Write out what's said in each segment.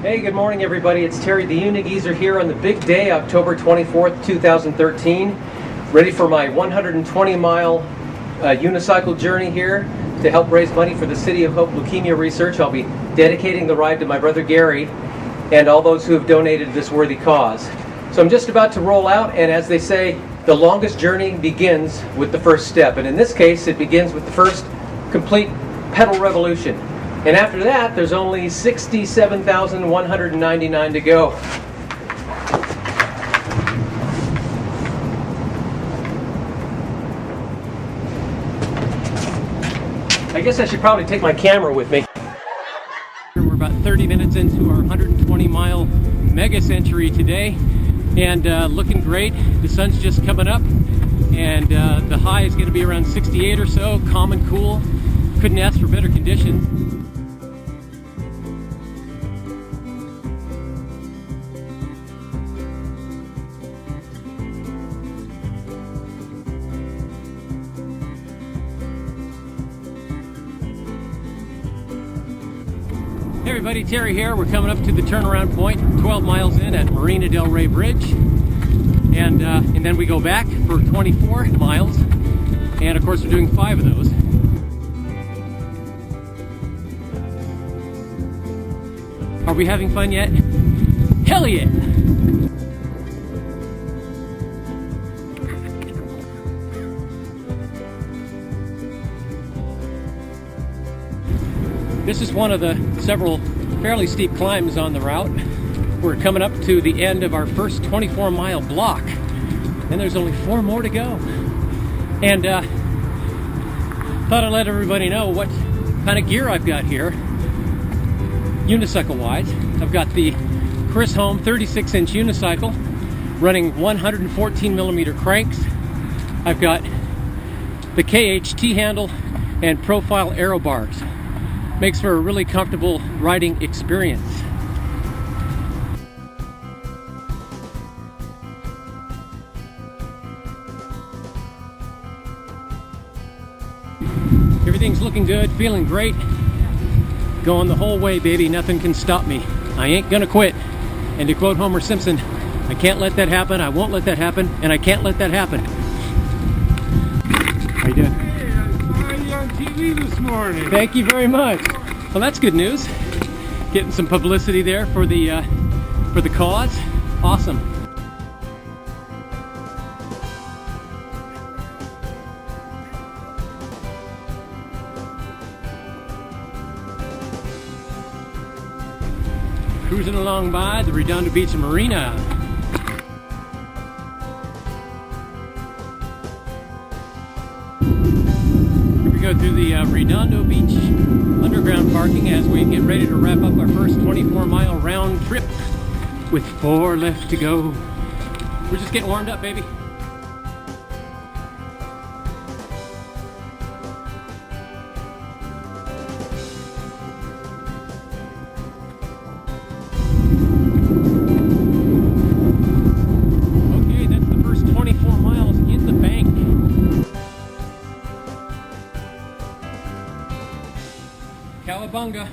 Hey, good morning everybody. It's Terry the UniGeezer here on the big day, October 24th, 2013. Ready for my 120-mile unicycle journey here to help raise money for the City of Hope Leukemia Research. I'll be dedicating the ride to my brother Gary and all those who have donated to this worthy cause. So I'm just about to roll out, and as they say, the longest journey begins with the first step. And in this case, it begins with the first complete pedal revolution. And after that, there's only 67,199 to go. I guess I should probably take my camera with me. We're about 30 minutes into our 120-mile mega century today, and looking great. The sun's just coming up, and the high is going to be around 68 or so, calm and cool. Couldn't ask for better conditions. Hey everybody, Terry here. We're coming up to the turnaround point, 12 miles in at Marina Del Rey Bridge, and then we go back for 24 miles, and of course we're doing 5 of those. Are we having fun yet? Hell yeah! This is one of the several fairly steep climbs on the route. We're coming up to the end of our first 24-mile block, and there's only 4 more to go. And thought I'd let everybody know what kind of gear I've got here, unicycle-wise. I've got the Chris Home 36-inch unicycle running 114mm cranks. I've got the KHT handle and profile aero bars. Makes for a really comfortable riding experience. Everything's looking good, feeling great. Going the whole way, baby. Nothing can stop me. I ain't gonna quit. And to quote Homer Simpson, I can't let that happen, I won't let that happen, and I can't let that happen. How you doing? On TV this morning. Thank you very much. Well, that's good news. Getting some publicity there for the cause. Awesome. Cruising along by the Redondo Beach Marina. Go through the Redondo Beach underground parking as we get ready to wrap up our first 24-mile round trip with 4 left to go. We're just getting warmed up, baby. Okay, that's the first 24 miles in the bank. Cowabunga.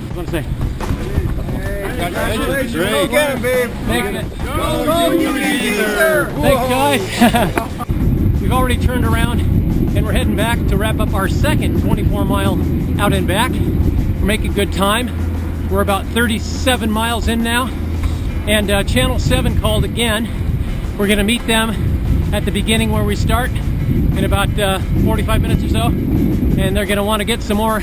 I want to say. Congratulations. Go again, babe. Thanks, Go UniGeezer. Thanks, guys. We've already turned around and we're heading back to wrap up our second 24-mile out and back. We're making good time. We're about 37 miles in now, and Channel 7 called again. We're going to meet them at the beginning where we start in about 45 minutes or so, and they're going to want to get some more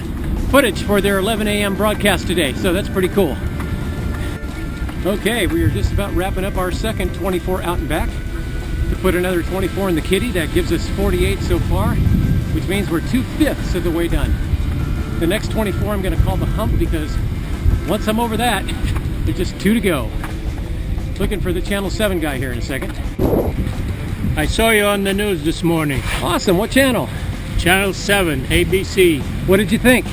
footage for their 11 a.m. broadcast today, so that's pretty cool. Okay, we are just about wrapping up our second 24 out and back. To put another 24 in the kitty, that gives us 48 so far, which means we're 2/5 of the way done. The next 24 I'm going to call the hump, because once I'm over that, there's just 2 to go. Looking for the Channel 7 guy here in a second. I saw you on the news this morning. Awesome, what channel? Channel 7, ABC. What did you think?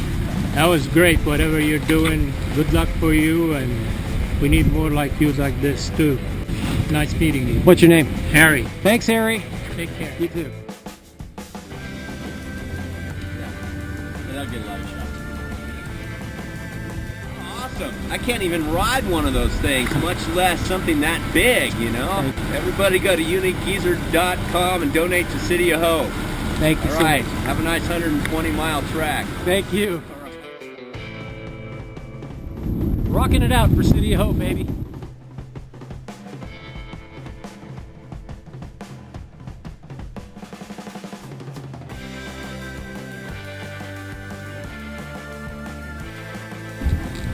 That was great. Whatever you're doing, good luck for you, and we need more like you like this too. Nice meeting you. What's your name? Harry. Thanks, Harry. Take care. You too. That'll get a lot of shots. Awesome. I can't even ride one of those things, much less something that big, you know? Everybody go to unigeezer.com and donate to City of Hope. Thank you All so right. much. Have a nice 120-mile track. Thank you. Rocking it out for City of Hope, baby.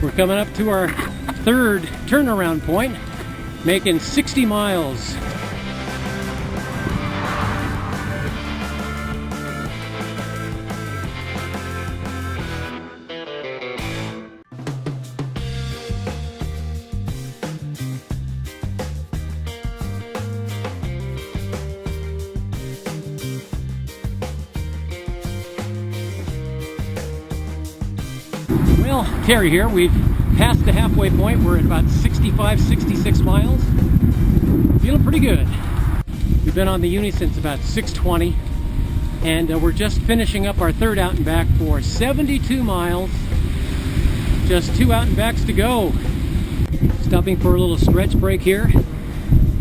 We're coming up to our third turnaround point, making 60 miles. Well, Terry here. We've passed the halfway point. We're at about 65, 66 miles. Feeling pretty good. We've been on the Uni since about 6:20, and we're just finishing up our third out and back for 72 miles. Just 2 out and backs to go. Stopping for a little stretch break here.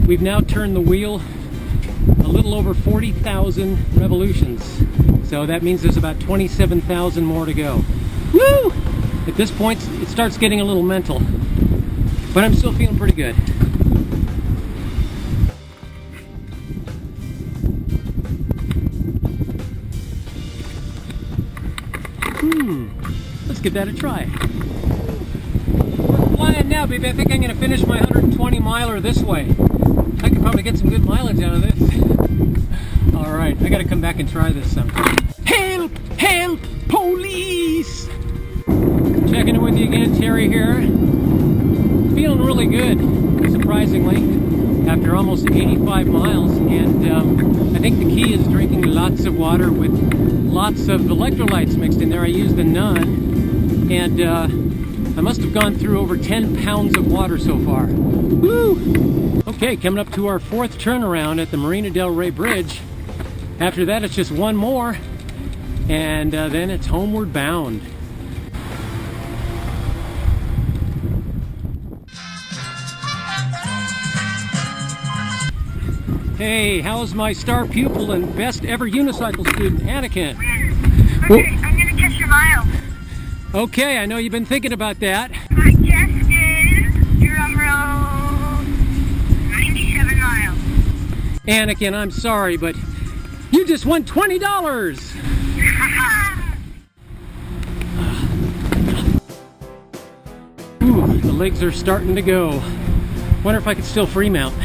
We've now turned the wheel a little over 40,000 revolutions. So that means there's about 27,000 more to go. Woo! At this point, it starts getting a little mental, but I'm still feeling pretty good. Let's give that a try. We're flying now, baby. I think I'm going to finish my 120 miler this way. I could probably get some good mileage out of this. All right, I got to come back and try this sometime. Help! Help! Police! Checking in with you again, Terry here. Feeling really good, surprisingly, after almost 85 miles. And I think the key is drinking lots of water with lots of electrolytes mixed in there. I used the Nun, and I must have gone through over 10 pounds of water so far. Woo! Okay, coming up to our fourth turnaround at the Marina del Rey Bridge. After that, it's just one more, and then it's homeward bound. Hey, how's my star pupil and best ever unicycle student, Anakin? Okay, I'm gonna catch your miles. Okay, I know you've been thinking about that. I just did drum roll 97 miles. Anakin, I'm sorry, but you just won $20! Ooh, the legs are starting to go. Wonder if I could still free mount.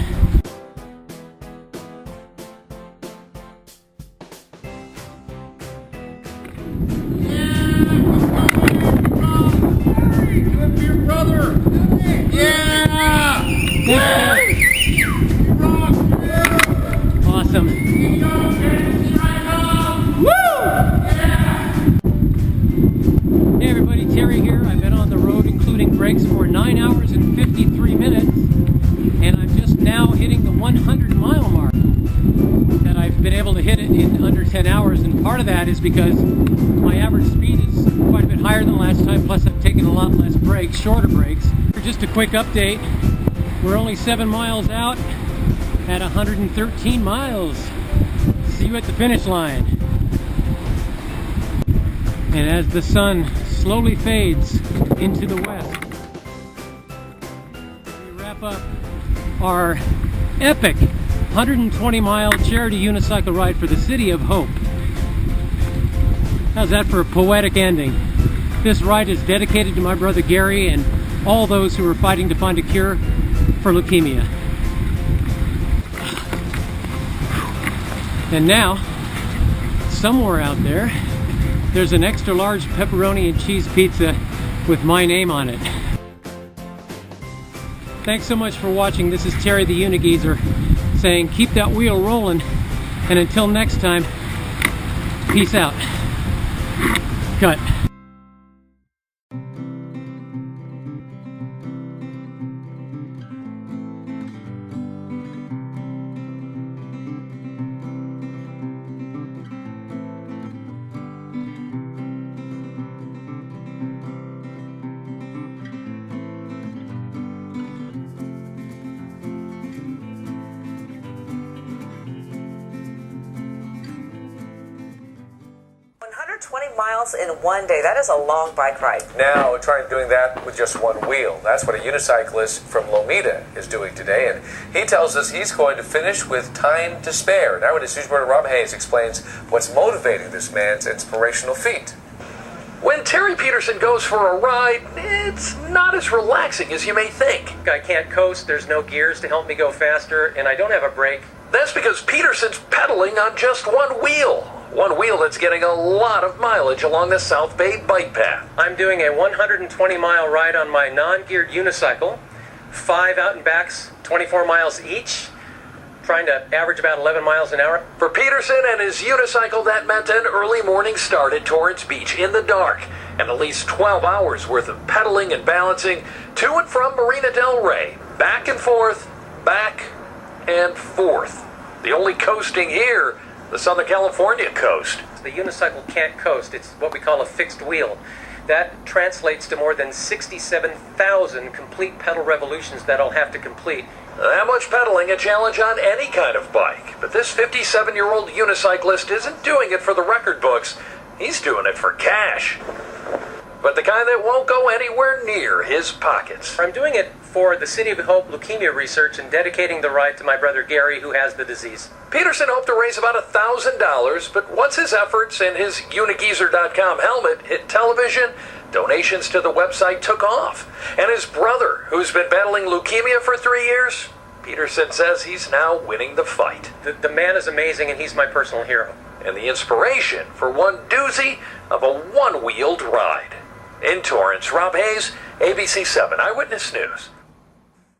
Awesome. Woo! Hey everybody, Terry here. I've been on the road including breaks for 9 hours and 53 minutes, and I'm just now hitting the 100-mile mark. And I've been able to hit it in under 10 hours, and part of that is because my average speed is quite a bit higher than last time, plus I've taken a lot less breaks, shorter breaks. Just a quick update. We're only 7 miles out at 113 miles. See you at the finish line. And as the sun slowly fades into the west, we wrap up our epic 120-mile charity unicycle ride for the City of Hope. How's that for a poetic ending? This ride is dedicated to my brother Gary and all those who are fighting to find a cure for leukemia. And now, somewhere out there, there's an extra large pepperoni and cheese pizza with my name on it. Thanks so much for watching. This is Terry the UniGeezer saying keep that wheel rolling, and until next time, peace out. Cut. miles in one day. That is a long bike ride. Now trying doing that with just one wheel. That's what a unicyclist from Lomita is doing today, and he tells us he's going to finish with time to spare. Now, his news reporter Rob Hayes explains what's motivating this man's inspirational feat. When Terry Peterson goes for a ride, it's not as relaxing as you may think. I can't coast, there's no gears to help me go faster, and I don't have a brake. That's because Peterson's pedaling on just one wheel. One wheel that's getting a lot of mileage along the South Bay bike path. I'm doing a 120-mile ride on my non-geared unicycle, 5 out and backs, 24 miles each, trying to average about 11 miles an hour. For Peterson and his unicycle, that meant an early morning start at Torrance Beach in the dark, and at least 12 hours worth of pedaling and balancing to and from Marina Del Rey, back and forth, back and forth. The only coasting here, the Southern California coast. The unicycle can't coast. It's what we call a fixed wheel. That translates to more than 67,000 complete pedal revolutions that I'll have to complete. That much pedaling a challenge on any kind of bike. But this 57-year-old unicyclist isn't doing it for the record books. He's doing it for cash. But the kind that won't go anywhere near his pockets. I'm doing it for the City of Hope leukemia research and dedicating the ride to my brother Gary, who has the disease. Peterson hoped to raise about $1,000, but once his efforts and his UniGeezer.com helmet hit television, donations to the website took off. And his brother, who's been battling leukemia for 3 years, Peterson says he's now winning the fight. The man is amazing, and he's my personal hero. And the inspiration for one doozy of a one-wheeled ride. In Torrance, Rob Hayes, ABC 7 Eyewitness News.